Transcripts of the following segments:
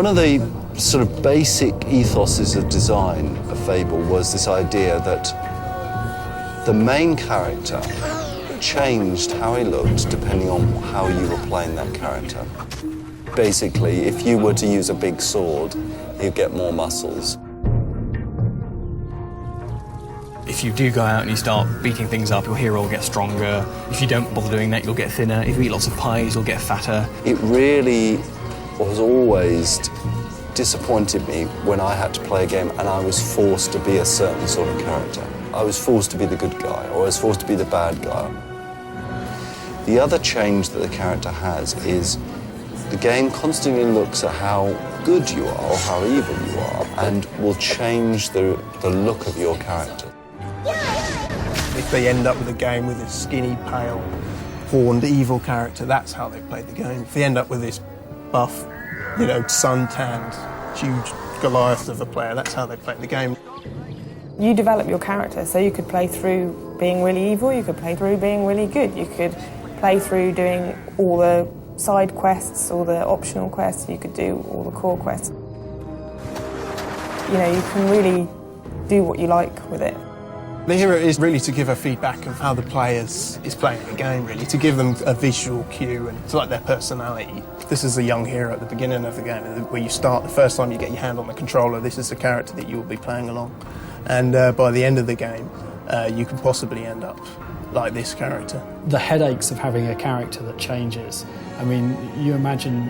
One of the sort of basic ethoses of design of Fable was this idea that the main character changed how he looked depending on how you were playing that character. Basically, if you were to use a big sword, he'd get more muscles. If you do go out and you start beating things up, your hero will get stronger. If you don't bother doing that, you'll get thinner. If you eat lots of pies, you'll get fatter. It really was always disappointed me when I had to play a game and I was forced to be a certain sort of character. I was forced to be the good guy, or I was forced to be the bad guy. The other change that the character has is the game constantly looks at how good you are or how evil you are and will change the look of your character. If they end up with a game with a skinny, pale, horned, evil character, that's how they played the game. If they end up with this buff, you know, sun-tanned, huge Goliath of a player, that's how they played the game. You develop your character, so you could play through being really evil, you could play through being really good, you could play through doing all the side quests, all the optional quests, you could do all the core quests. You know, you can really do what you like with it. The hero is really to give a feedback of how the player is playing the game, really, to give them a visual cue and to like their personality. This is a young hero at the beginning of the game, where you start, the first time you get your hand on the controller, this is the character that you will be playing along. And by the end of the game, you can possibly end up like this character. The headaches of having a character that changes. I mean, you imagine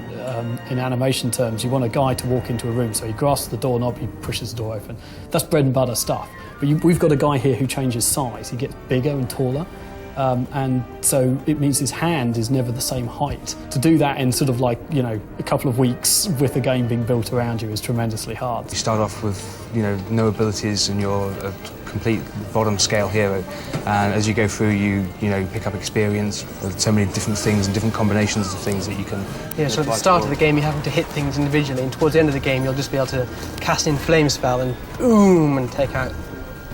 in animation terms, you want a guy to walk into a room, so he grasps the doorknob, he pushes the door open. That's bread and butter stuff. But we've got a guy here who changes size. He gets bigger and taller, and so it means his hand is never the same height. To do that in sort of like, you know, a couple of weeks with the game being built around you is tremendously hard. You start off with, you know, no abilities and you're a complete bottom scale hero, and as you go through you pick up experience with so many different things and different combinations of things that you can. Yeah, so at the start of the game you're having to hit things individually, and towards the end of the game you'll just be able to cast in flame spell and boom and take out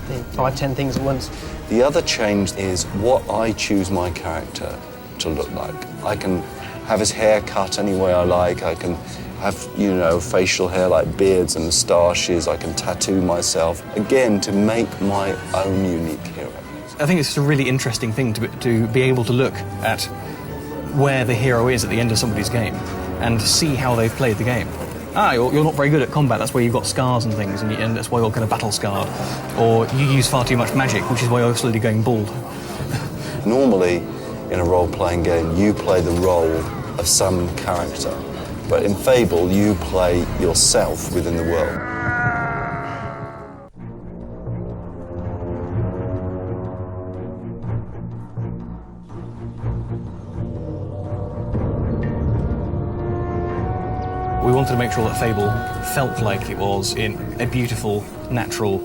5-10 things at once. The other change is what I choose my character to look like. I can have his hair cut any way I like, I can have, you know, facial hair like beards and moustaches, I can tattoo myself, again, to make my own unique hero. I think it's just a really interesting thing to be able to look at where the hero is at the end of somebody's game and see how they've played the game. You're not very good at combat, that's where you've got scars and things, and that's why you're kind of battle scarred. Or you use far too much magic, which is why you're slowly going bald. Normally, in a role-playing game, you play the role of some character. But in Fable, you play yourself within the world. We wanted to make sure that Fable felt like it was in a beautiful, natural,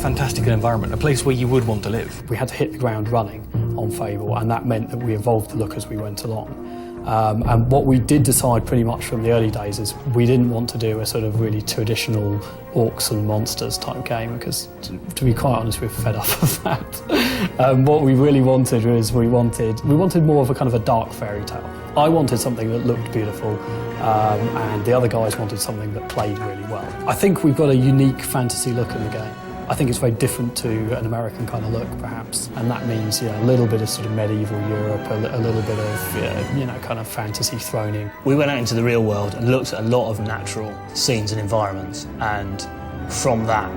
fantastic environment, a place where you would want to live. We had to hit the ground running on Fable, and that meant that we evolved the look as we went along. And what we did decide pretty much from the early days is we didn't want to do a sort of really traditional orcs and monsters type game, because to be quite honest, we're fed up of that. What we really wanted was we wanted more of a kind of a dark fairy tale. I wanted something that looked beautiful, and the other guys wanted something that played really well. I think we've got a unique fantasy look in the game. I think it's very different to an American kind of look, perhaps, and that means, you know, a little bit of sort of medieval Europe, a little bit of, you know, kind of fantasy thrown in. We went out into the real world and looked at a lot of natural scenes and environments, and from that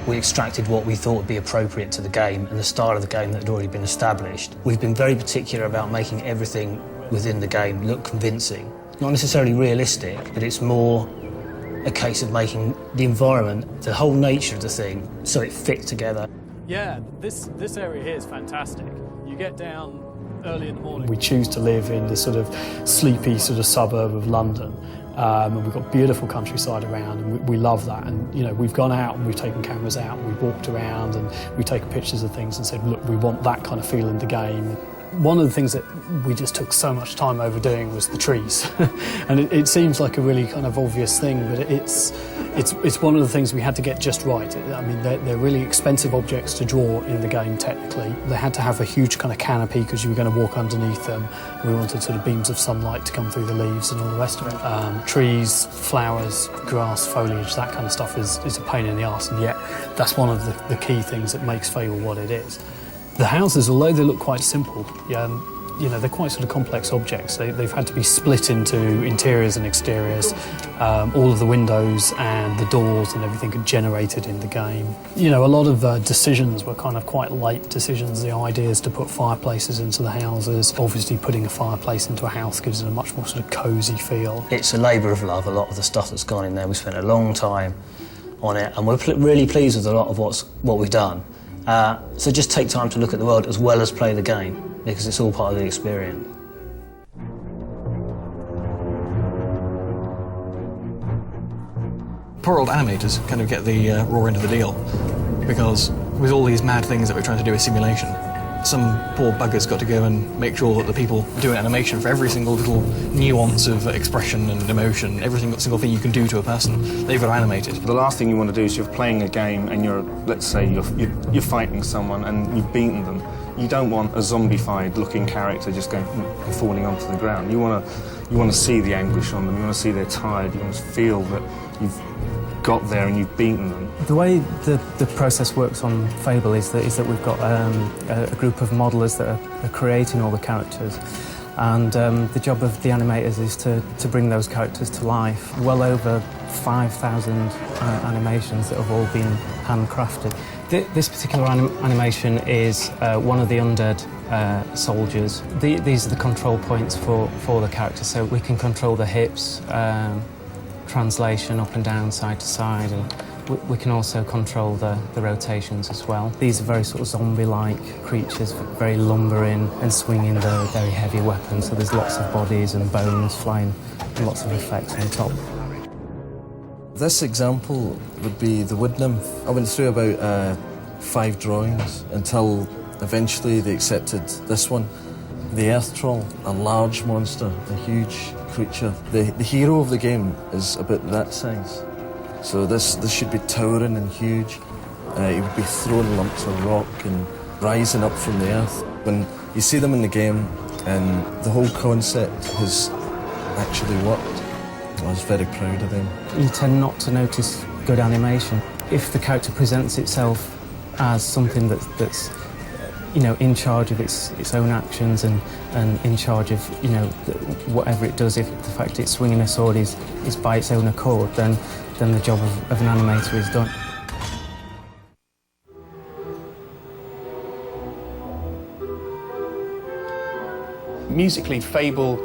we extracted what we thought would be appropriate to the game and the style of the game that had already been established. We've been very particular about making everything within the game look convincing. Not necessarily realistic, but it's more a case of making the environment, the whole nature of the thing, so it fit together. Yeah, this area here is fantastic. You get down early in the morning. We choose to live in this sort of sleepy sort of suburb of London, and we've got beautiful countryside around, and we love that. And you know, we've gone out and we've taken cameras out, and we've walked around, and we've taken pictures of things and said, look, we want that kind of feel in the game. One of the things that we just took so much time overdoing was the trees. And it seems like a really kind of obvious thing, but it's one of the things we had to get just right. I mean, they're really expensive objects to draw in the game technically. They had to have a huge kind of canopy because you were going to walk underneath them. We wanted sort of beams of sunlight to come through the leaves and all the rest of it. Trees, flowers, grass, foliage, that kind of stuff is a pain in the arse, and yet that's one of the key things that makes Fable what it is. The houses, although they look quite simple, they're quite sort of complex objects. They've had to be split into interiors and exteriors. All of the windows and the doors and everything are generated in the game. You know, a lot of decisions were kind of quite late decisions. The ideas to put fireplaces into the houses. Obviously, putting a fireplace into a house gives it a much more sort of cosy feel. It's a labour of love, a lot of the stuff that's gone in there. We spent a long time on it, and we're really pleased with a lot of what we've done. So just take time to look at the world as well as play the game, because it's all part of the experience. Poor old animators kind of get the raw end of the deal, because with all these mad things that we're trying to do with simulation, some poor buggers got to go and make sure that the people doing animation for every single little nuance of expression and emotion, every single thing you can do to a person, they've got to animate it. The last thing you want to do is you're playing a game and let's say you're fighting someone and you've beaten them. You don't want a zombified looking character just going and falling onto the ground. You want to see the anguish on them. You want to see they're tired. You want to feel that you've got there and you've beaten them. The way the process works on Fable is that we've got a group of modelers that are creating all the characters, and the job of the animators is to bring those characters to life. Well over 5,000 animations that have all been handcrafted. This particular animation is one of the undead soldiers. These are the control points for the character, so we can control the hips, translation up and down, side to side, and we can also control the rotations as well. These are very sort of zombie-like creatures, very lumbering and swinging the very heavy weapons, so there's lots of bodies and bones flying and lots of effects on top. This example would be the wood nymph. I went through about 5 drawings until eventually they accepted this one. The earth troll, a large monster, a huge creature. The hero of the game is about that size. So this should be towering and huge. He would be throwing lumps of rock and rising up from the earth. When you see them in the game and the whole concept has actually worked, I was very proud of them. You tend not to notice good animation. If the character presents itself as something that's in charge of its own actions and in charge of, whatever it does, if the fact it's swinging a sword is by its own accord, then the job of an animator is done. Musically, Fable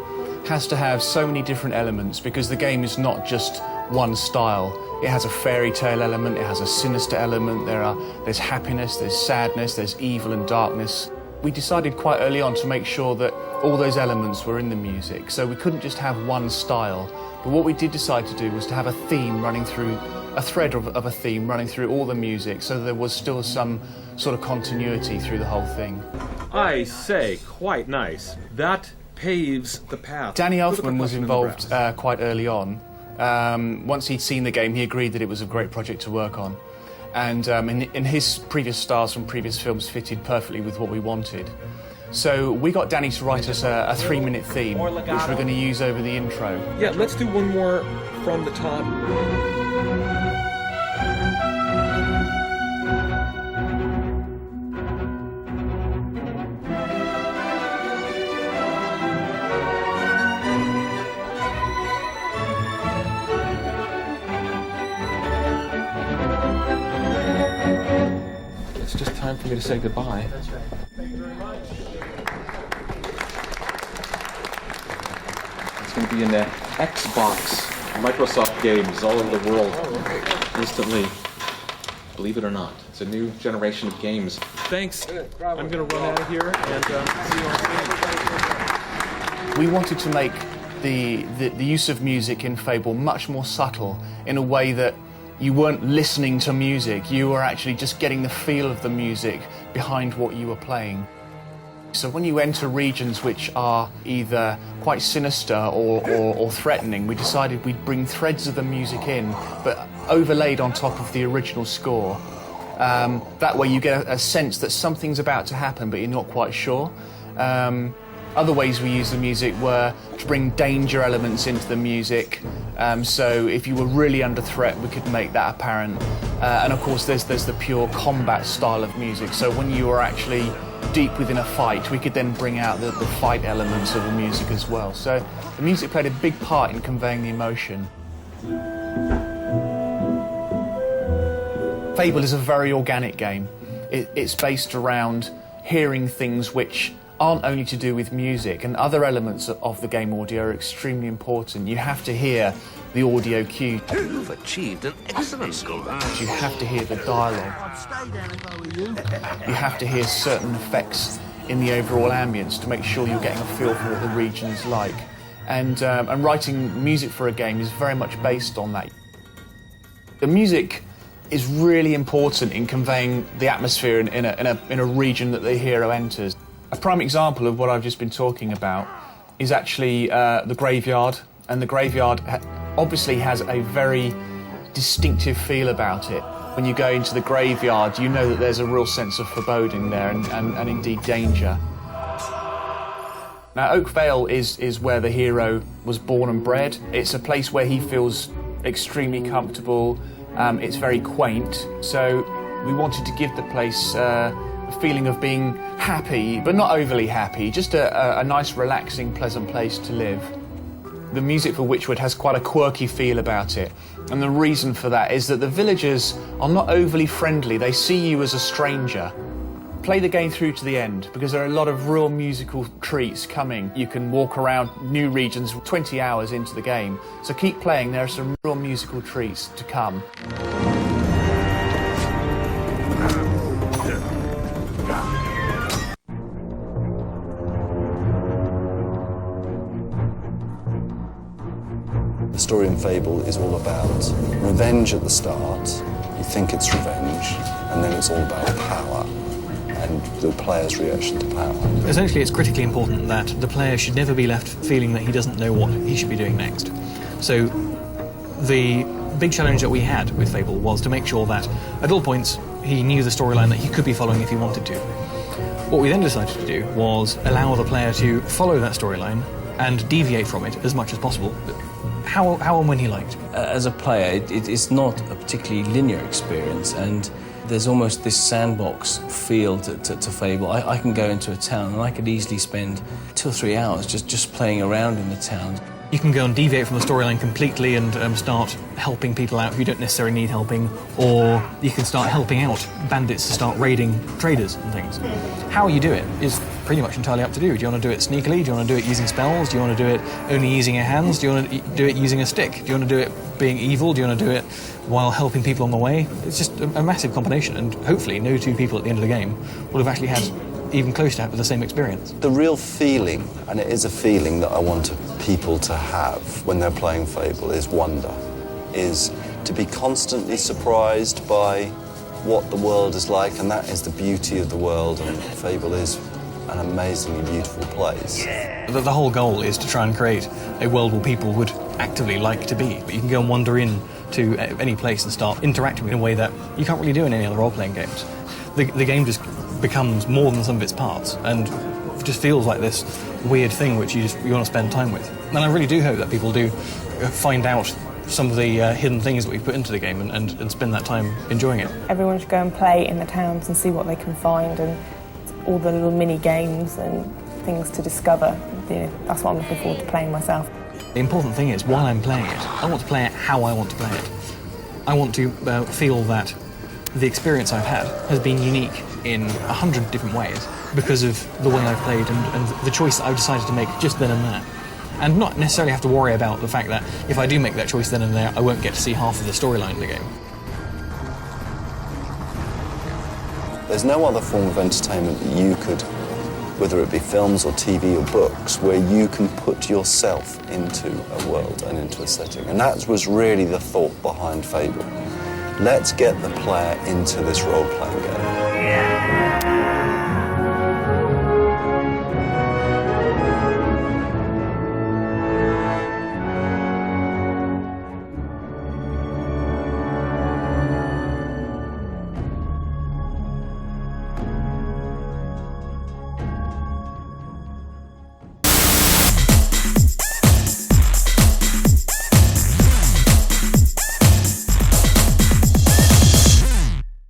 has to have so many different elements because the game is not just one style. It has a fairy tale element, it has a sinister element, there's happiness, there's sadness, there's evil and darkness. We decided quite early on to make sure that all those elements were in the music, so we couldn't just have one style. But what we did decide to do was to have a theme running through, a thread of a theme running through all the music, so there was still some sort of continuity through the whole thing. I say, quite nice. That paves the path. Danny Elfman was involved quite early on. Once he'd seen the game, he agreed that it was a great project to work on. And in his previous styles from previous films fitted perfectly with what we wanted. So we got Danny to write us a 3-minute theme, which we're going to use over the intro. Yeah, let's do one more from the top. It's just time for me to say goodbye. It's going to be in the Xbox, Microsoft games all over the world instantly. Believe it or not, it's a new generation of games. Thanks. I'm going to run out of here and see you on stage. We wanted to make the use of music in Fable much more subtle, in a way that you weren't listening to music, you were actually just getting the feel of the music behind what you were playing. So when you enter regions which are either quite sinister or threatening, we decided we'd bring threads of the music in, but overlaid on top of the original score. That way you get a sense that something's about to happen, but you're not quite sure. Other ways we use the music were to bring danger elements into the music. So if you were really under threat, we could make that apparent. And of course, there's the pure combat style of music. So when you were actually deep within a fight, we could then bring out the fight elements of the music as well. So the music played a big part in conveying the emotion. Fable is a very organic game. It's based around hearing things which aren't only to do with music, and other elements of the game audio are extremely important. You have to hear the audio cue. You've achieved an excellent score. You have to hear the dialogue. You have to hear certain effects in the overall ambience to make sure you're getting a feel for what the region is like. And writing music for a game is very much based on that. The music is really important in conveying the atmosphere in a region that the hero enters. A prime example of what I've just been talking about is actually the graveyard, and the graveyard obviously has a very distinctive feel about it. When you go into the graveyard, you know that there's a real sense of foreboding there and indeed danger. Now, Oak Vale is where the hero was born and bred. It's a place where he feels extremely comfortable. It's very quaint, so we wanted to give the place a feeling of being happy, but not overly happy, just a nice, relaxing, pleasant place to live. The music for Witchwood has quite a quirky feel about it, and the reason for that is that the villagers are not overly friendly. They see you as a stranger. Play the game through to the end, because there are a lot of real musical treats coming. You can walk around new regions 20 hours into the game, so keep playing. There are some real musical treats to come. The story in Fable is all about revenge at the start. You think it's revenge, and then it's all about power and the player's reaction to power. Essentially, it's critically important that the player should never be left feeling that he doesn't know what he should be doing next. So the big challenge that we had with Fable was to make sure that at all points he knew the storyline that he could be following if he wanted to. What we then decided to do was allow the player to follow that storyline and deviate from it as much as possible, how and when he liked. As a player, it's not a particularly linear experience, and there's almost this sandbox feel to Fable. I can go into a town and I could easily spend 2 or 3 hours just playing around in the town. You can go and deviate from the storyline completely and start helping people out who don't necessarily need helping, or you can start helping out bandits to start raiding traders and things. How you do it is pretty much entirely up to you. Do you want to do it sneakily? Do you want to do it using spells? Do you want to do it only using your hands? Do you want to do it using a stick? Do you want to do it being evil? Do you want to do it while helping people on the way? It's just a massive combination, and hopefully no two people at the end of the game will have actually had even close to the same experience. The real feeling, and it is a feeling that I want people to have when they're playing Fable, is wonder, is to be constantly surprised by what the world is like, and that is the beauty of the world, and Fable is an amazingly beautiful place. The whole goal is to try and create a world where people would actively like to be, but you can go and wander in to any place and start interacting in a way that you can't really do in any other role-playing games. The game just becomes more than some of its parts, and just feels like this weird thing which you want to spend time with. And I really do hope that people do find out some of the hidden things that we put into the game and spend that time enjoying it. Everyone should go and play in the towns and see what they can find, and all the little mini games and things to discover. That's what I'm looking forward to playing myself. The important thing is, while I'm playing it, I want to play it how I want to play it. I want to feel that the experience I've had has been unique in 100 different ways because of the way I've played and the choice that I've decided to make just then and there. And not necessarily have to worry about the fact that if I do make that choice then and there, I won't get to see half of the storyline of the game. There's no other form of entertainment that you could, whether it be films or TV or books, where you can put yourself into a world and into a setting. And that was really the thought behind Fable. Let's get the player into this role-playing game.